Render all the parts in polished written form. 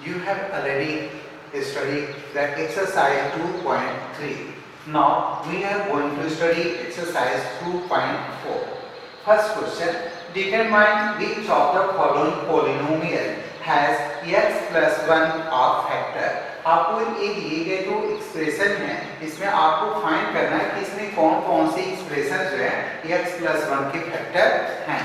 You have already studied the exercise 2.3. Now we are going to study exercise 2.4. First question, determine which of the following polynomial has x plus 1 of factor. आपको ये दिए गए जो expression है इसमें आपको find करना है कि इसमें कौन कौन सी एक्सप्रेशन जो है x plus 1 के फैक्टर हैं।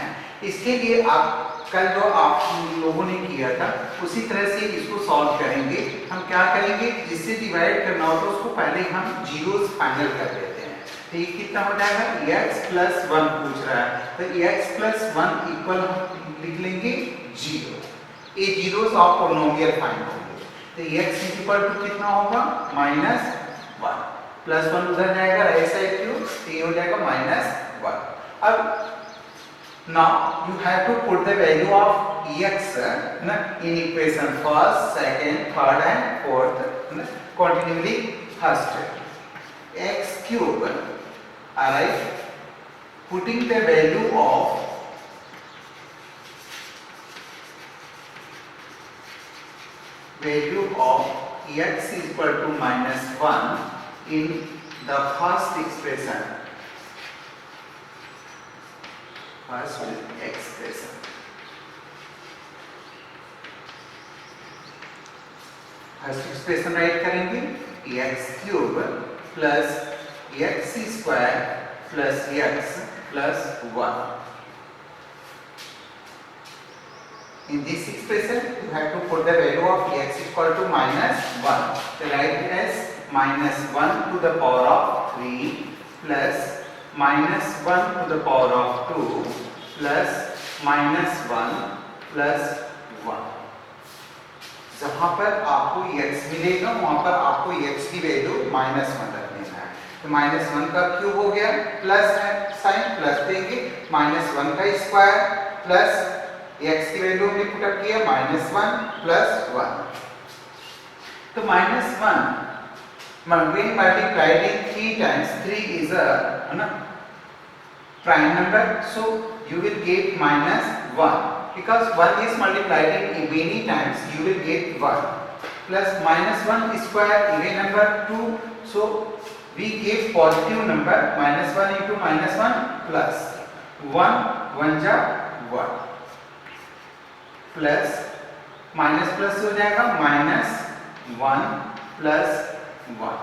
इसके लिए आप कल जो आप लोगों ने किया था उसी तरह से इसको सॉल्व करेंगे। हम क्या करेंगे, जिससे डिवाइड करना हो तो उसको पहले हम जीरोस फाइनल कर देते हैं। तो ये कितना हो जाएगा, x plus 1 पूछ रहा है तो x plus 1 इक्वल हम लिख लेंगे 0। ये जीरोस ऑफ पॉलिनोमियल फाइंड होंगे तो x इक्वल टू कितना होगा -1 प्लस 1 उधर जाएगा राइट साइड की ओर तो ये हो जाएगा -1। अब now you have to put the value of x in equation first, second, third and fourth continually first. X cube, alright, putting the value of x is equal to -1 in the first expression. First expression. First expression right करेंगे x cube plus x square plus x plus 1. In this expression you have to put the value of x equal to -1. So write it as -1 to the power of 3 plus -1 to the power of 2 plus -1 plus 1. जहां पर आपको x मिलेगा वहां पर आपको x की value -1 रख देना है। तो -1 का क्यूब हो गया प्लस है साइन प्लस देंगे -1 का स्क्वायर प्लस x की वैल्यू हमने पुट अप किया -1 प्लस 1। तो -1 when multiplied in 3 times, 3 is a prime number, so you will get -1 because 1 is multiplied in many times, you will get 1 plus -1 square even number 2, so we give positive number -1 into -1 plus 1 1 जा 1 plus minus plus हो जाएगा -1 plus 1.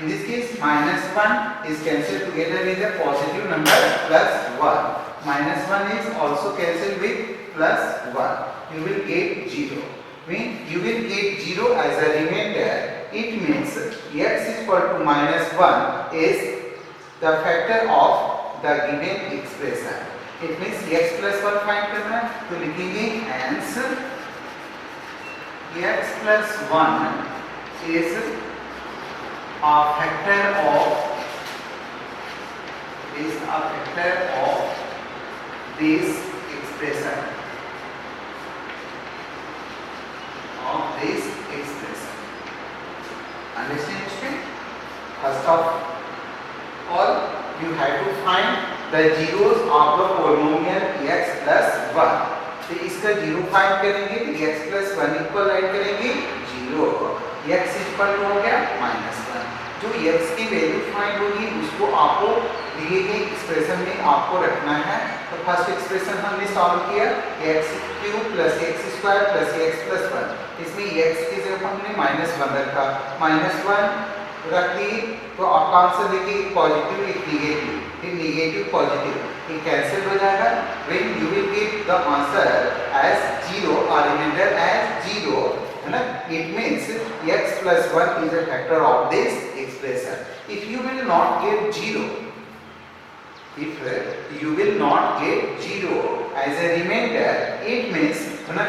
In this case, -1 is cancelled together with a positive number plus 1. -1 is also cancelled with plus 1. You will get 0. When you will get 0 as a remainder, it means x is equal to -1 is the factor of the given expression. It means x plus 1 find करना है तो लिखेंगे hence x plus 1 is a factor of this expression Understand student? First of all you have to find the zeros of the polynomial x plus 1. तो इसका zero find करेंगे तो x plus 1 equal right करेंगे 0, x equal हो गया -1। जो x की value find होगी उसको आपको दिए गए एक्सप्रेशन में आपको रखना है। तो फर्स्ट एक्सप्रेशन हमने सॉल्व किया x cube plus x square plus x plus 1। इसमें x की जगह हमने -1 रखा, -1 रख दिए तो आपका आंसर देखिए पॉजिटिव एक नेगेटिव, फिर नेगेटिव पॉजिटिव, ये कैंसिल हो जाएगा। When you will get the answer as 0 और रिमाइंडर एज 0 है ना, it means x plus 1 is a factor of this expression. If you will not get 0 as a remainder, it means है ना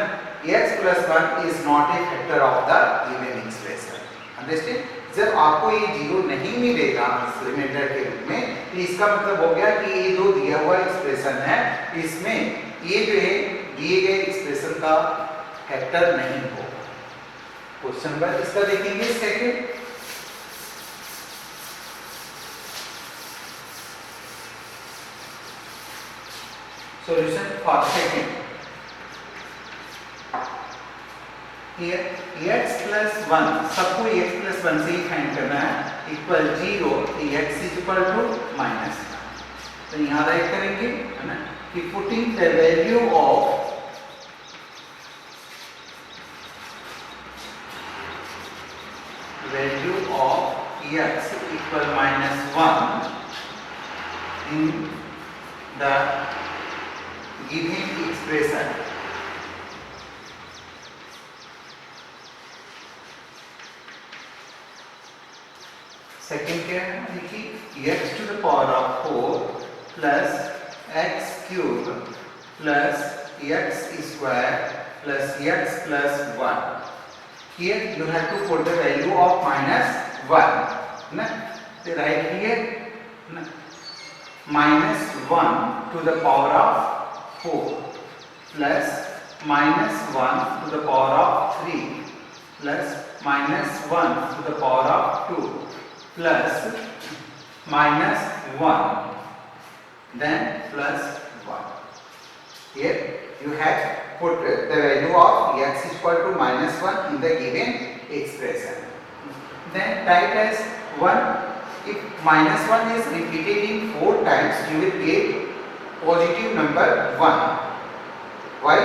x plus 1 is not a factor of the given expression. Understand? जब आपको ये 0 नहीं मिलेगा reminder के रूप में तो इसका मतलब हो गया कि ये जो दिया हुआ एक्सप्रेशन है इसमें ये जो है दिए गए एक्सप्रेशन का फैक्टर नहीं होगा। क्वेश्चन नंबर इसका देखेंगे second. Solution for second here x plus 1 सबको x plus 1 से ही फाइंड करना है equal 0 x is equal to minus 1 तो यहाँ राइट करेंगे है ना कि putting the value of x equal minus 1 in the given expression. Second क्या है देखिए x to the power of 4 plus x cube plus x square plus x plus 1. Here you have to put the value of minus 1. Na? So right here na? Minus 1 to the power of 4 plus minus 1 to the power of 3 plus minus 1 to the power of 2 plus minus 1 then plus 1. Here you have put the value of x is equal to minus 1 in the given expression. Then write as 1. If minus 1 is repeated in 4 times, you will get positive number 1. Why?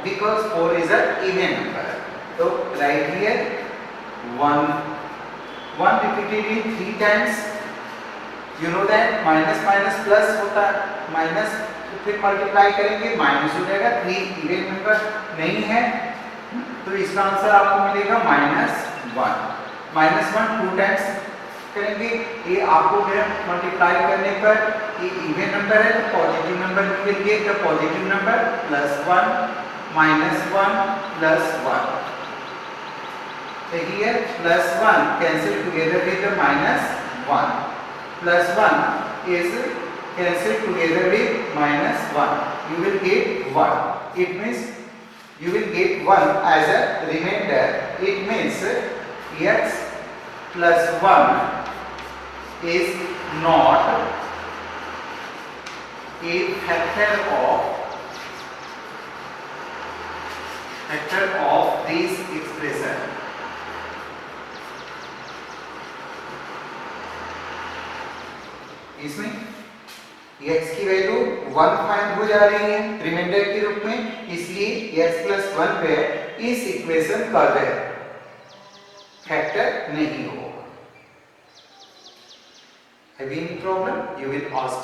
Because 4 is an even number. So write here 1. 1 repeated in 3 times. You know that minus minus plus होता है minus फिर multiply करेंगे minus हो जाएगा 3 even number नहीं है तो इसका आंसर आपको मिलेगा -1 -1 2 टाइम्स करेंगे ये आपको फिर मल्टीप्लाई करने पर ये इवन नंबर है तो positive number you will get the positive number +1 -1 +1 so here +1 cancel together with the -1 +1 is cancel together with -1 you will get 1 it means you will get 1 as a remainder it means x plus 1 is not a factor of this expression इसमें x की value 1 find हो जा रही है reminder के रूप में इसलिए x plus 1 पे इस इक्वेशन का फैक्टर नहीं होगा Have any problem? You will ask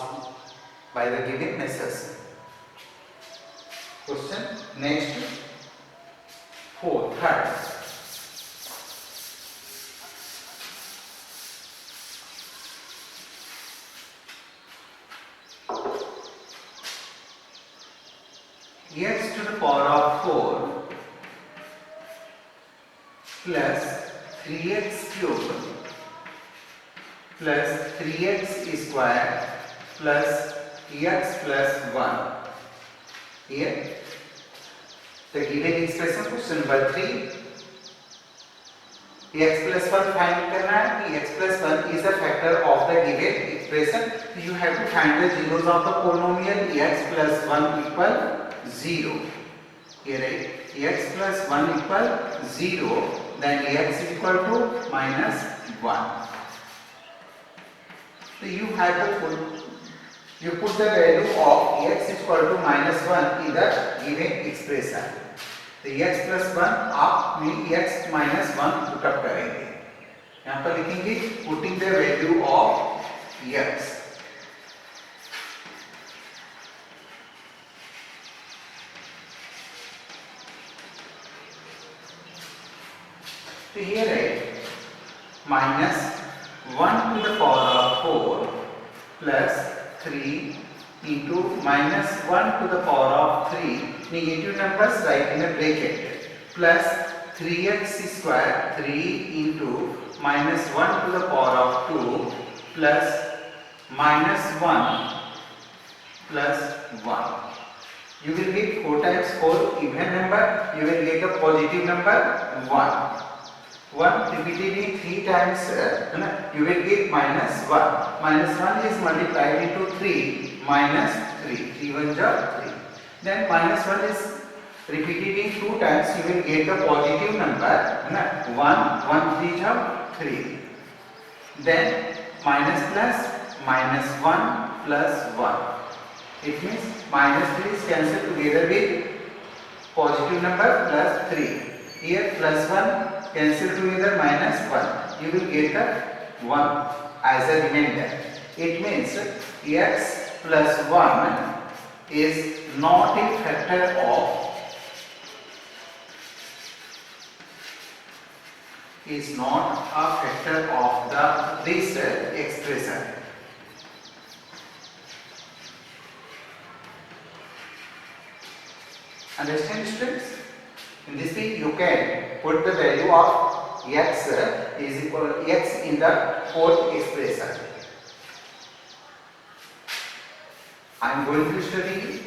by the given methods. Question next 3rd. X to the power of 4 plus 3x cube plus 3x square plus x plus 1. Here the given expression question number 3 x plus 1 find करना है x plus 1 is a factor of the given expression you have to find the zeros of the polynomial x plus 1 equal 0 here right x plus 1 equal 0 then x is equal to -1 so you have to put the value of x is equal to -1 in the given expression तो x plus 1 आप में x minus 1 put up करेंगे यहाँ पर लिखेंगे putting the value of x so here right -1 to the power of 4 plus 3 into -1 to the power of 3 negative numbers write in a bracket plus 3x square 3 into -1 to the power of 2 plus -1 plus 1 you will get 4 times 4 even number you will get a positive number 1 1 repeated in 3 times you will get -1 -1 is multiplied into 3 -3 3 1 is 3 then -1 is repeated in 2 times, you will get the positive number. 1 3 3. Then minus plus minus 1 plus 1. It means minus 3 is cancelled together with positive number plus 3. Here plus 1 cancelled together minus 1. You will get the 1 as a remainder. It means x plus 1 is not a factor of this expression. Understand, students? In this way you can put the value of x is equal to x in the fourth expression. I am going to study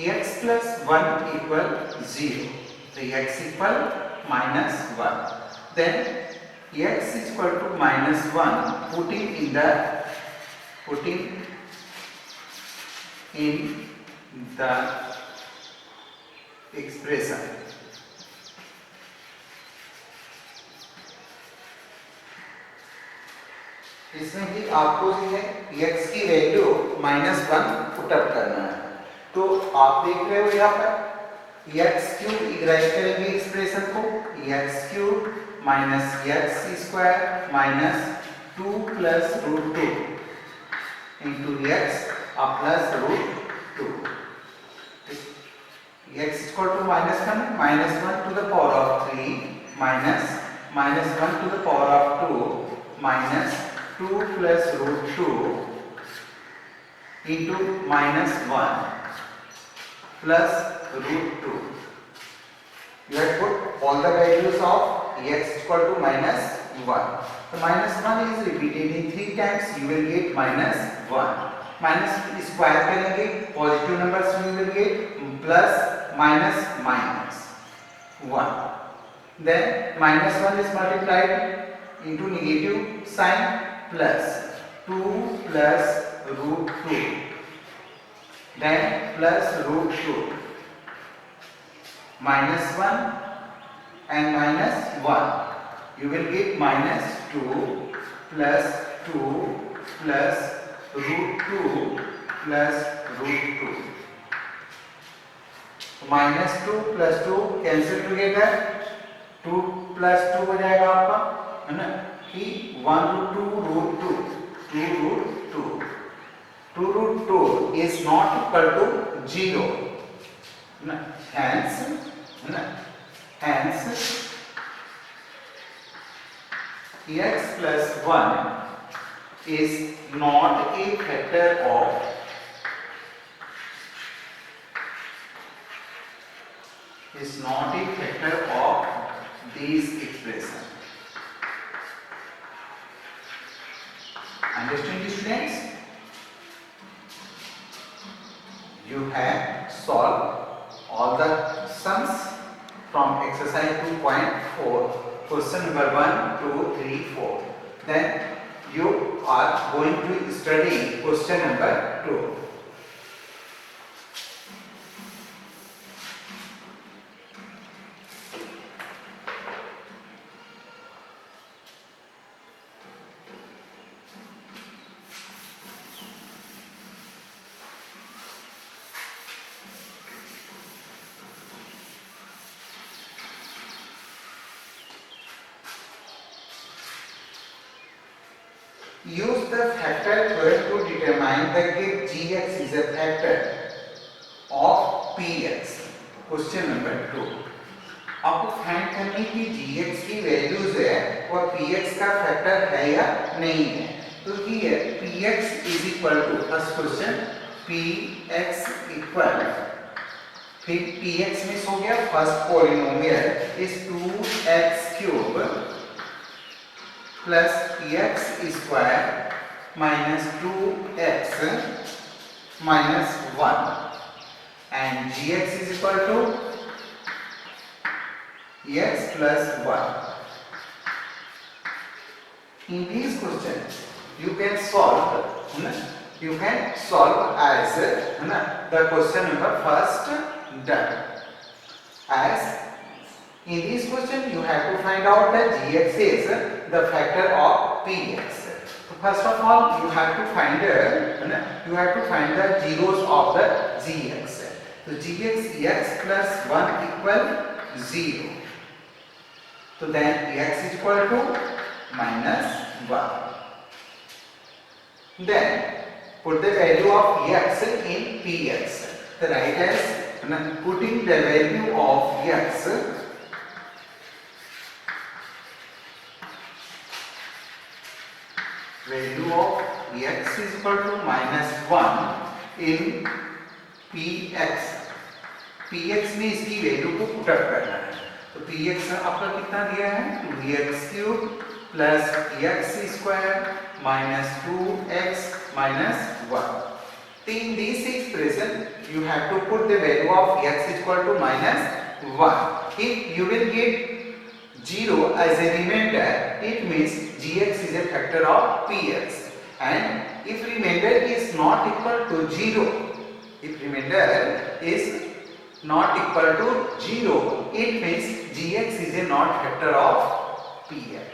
x plus 1 equal 0. So x equal minus 1. Then x is equal to minus 1 putting in the expression. इसमें भी आपको जो है x की value -1 put up करना है. तो आप देख रहे हो यहाँ पर x क्यूब इग्राइट करेंगे एक्सप्रेशन को x cube minus x square minus 2 plus root 2 into x plus root 2. x equal to -1 to the power of 3 minus -1 to the power of 2 minus 2 plus root 2 into -1 plus root 2. You have put all the values of x equal to -1. So -1 is repeated in 3 times. You will get -1. Minus square करेंगे positive numbers we will get plus minus minus 1. Then -1 is multiplied into negative sign plus 2 plus root 2. Then plus root 2 minus 1 and minus 1. You will get minus 2 plus 2 plus root 2 plus root 2. Minus 2 plus 2 cancel together. 2 plus 2 हो जाएगा आपका है ना कि 1 root 2 root 2 2 root 2. 2 root 2 is not equal to 0. Hence x plus 1 is not a factor of these expression. Understand, students? You have solved all the sums from exercise 2.4, question number 1, 2, 3, 4. Then you are going to study question number 2. Use the factor theorem to determine that gx is a factor of px. Question number 2. आपको find करनी कि gx की values है वो px का factor है या नहीं है. तो ये px is equal to first question px equal फिर px मिस हो गया first polynomial is 2x cube plus x square minus 2x minus 1 and gx is equal to x plus 1. In these questions, you can solve as the question number first done. As in this question, you have to find out that gx is the factor of px. So first of all, you have to find the zeros of the gx. So gx x plus 1 equal 0. So then x is equal to minus 1. Then put the value of x in px. The right as putting the value of x is equal to minus 1 in px. px में इसकी value को put up करना है. तो px आपका कितना दिया है 2x cube plus x square minus 2x minus 1. In this expression, you have to put the value of x is equal to minus 1. If you will get 0 as a remainder, it means gx is a factor of px. And if remainder is not equal to 0, it means gx is a not factor of px.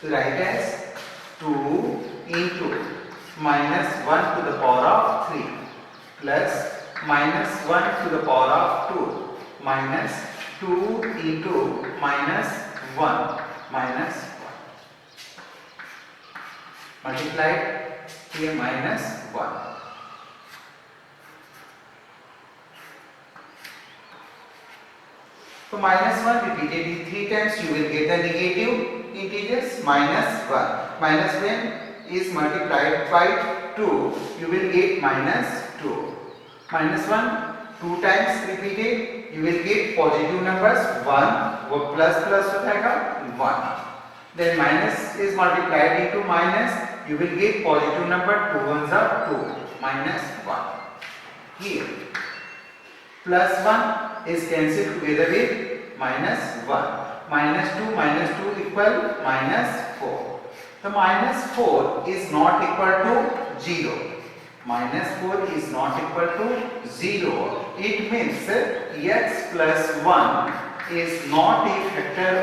So write as 2 into minus 1 to the power of 3 plus minus 1 to the power of 2 minus 2 into minus 1 minus 1 multiplied here minus 1. So minus 1 repeated in 3 times, you will get the negative integers minus 1. Minus 1 is multiplied by 2, you will get minus 2. Minus 1 2 times repeated, you will get positive numbers 1, वो plus plus हो जाएगा 1. Then minus is multiplied into minus, you will get positive number 2 ones are 2 minus 1. Here plus 1 is cancelled together with minus 1. Minus 2 equal minus 4. The minus 4 is not equal to 0. Minus 4 is not equal to 0. It means x plus 1 is not a factor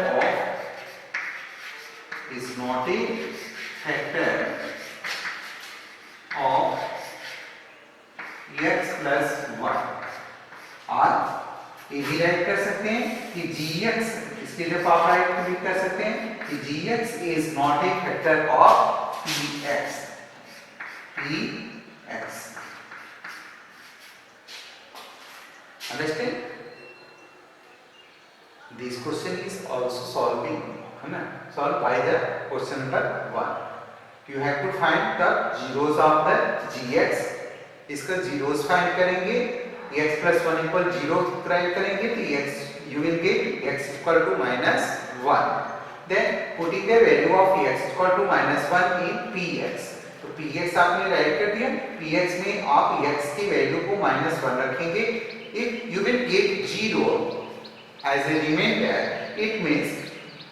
of x plus 1. और ये भी right कर सकते हैं कि gx, इसके लिए आप राइट भी कर सकते हैं कि gx is not a factor of px. Understand? This question is also solving, solved by the question number 1. You have to find the zeros of the gx. इसका zeros find करेंगे, x plus 1 equal 0 try करेंगे तो you will get x equal to minus 1. Then putting the value of x equal to minus 1 in px. तो px आपने right कर दिया, px में आप x की वैल्यू को minus 1 रखेंगे. If you will get 0 as a remainder, it means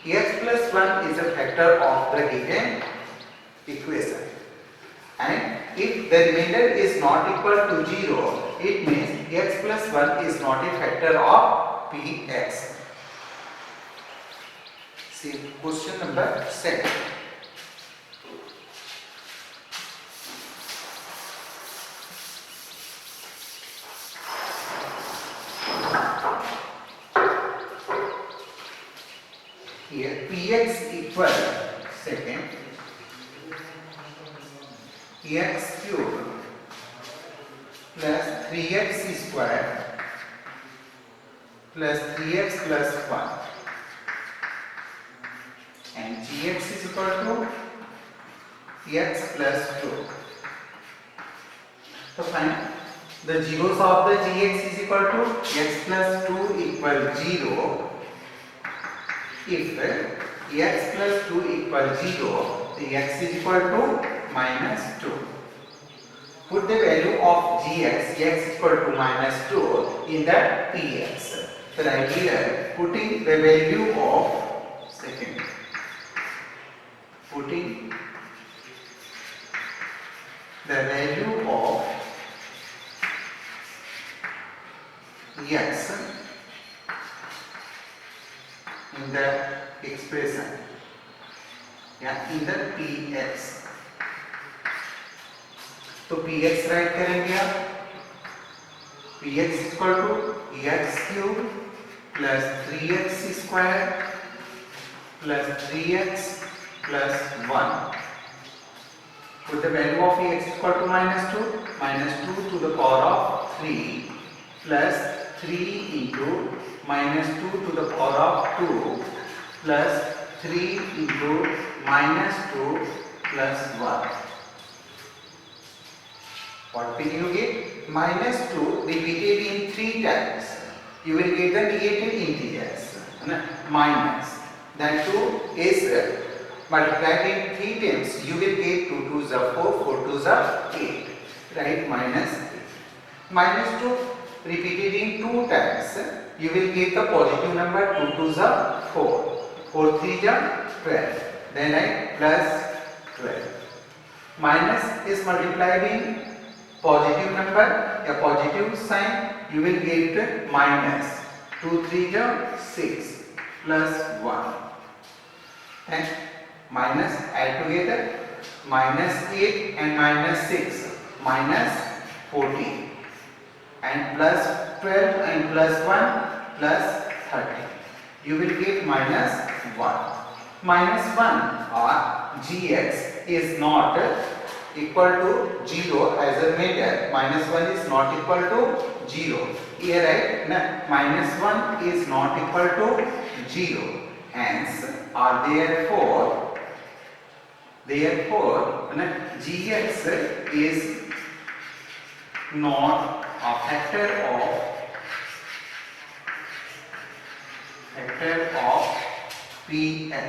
x plus 1 is a factor of the given equation. And if the remainder is not equal to 0, it means x plus 1 is not a factor of px. See question number 7. Here px equal second x cube plus 3x square plus 3x plus 1 and gx is equal to x plus 2. So find the zeros of the gx is equal to x plus 2 equal 0. If x plus 2 equal 0, the x is equal to minus 2. Put the value of gx, x equal to minus 2 in that px. So right here, putting the value of the value of x in the expression, in the px. तो px write करेंगे आप, px equal to x cube plus 3x square plus 3x plus 1. Put the value of x equal to -2 to the power of 3 plus 3 into -2 to the power of 2 plus 3 into -2 plus 1. What will you get? -2 repeated in 3 times. You will get the negative integers. Minus. Then 2 is multiplied in 3 times. You will get 2 2s are 4, 4 2s are 8. Right? Minus 8. -2 repeated in 2 times. You will get the positive number. 2 2s are 4. 4 3s are 12. Then I plus 12. Minus is multiplied in positive number, a positive sign, you will get minus 2 3 are 6 plus 1, and minus add together, minus 8 and minus 6 minus 14, and plus 12 and plus 1 plus 30, you will get minus 1. Minus 1 or gx is not equal to 0 as a measure. Minus 1 is not equal to 0. Here right, minus 1 is not equal to 0. Hence, or therefore, gx is not a factor of px.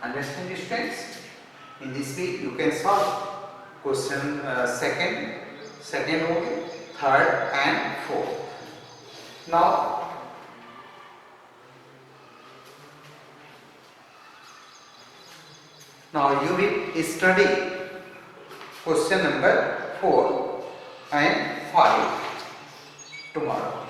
Understand this, friends? In this way you can solve question second, third and fourth. Now you will study question number 4 and 5 tomorrow.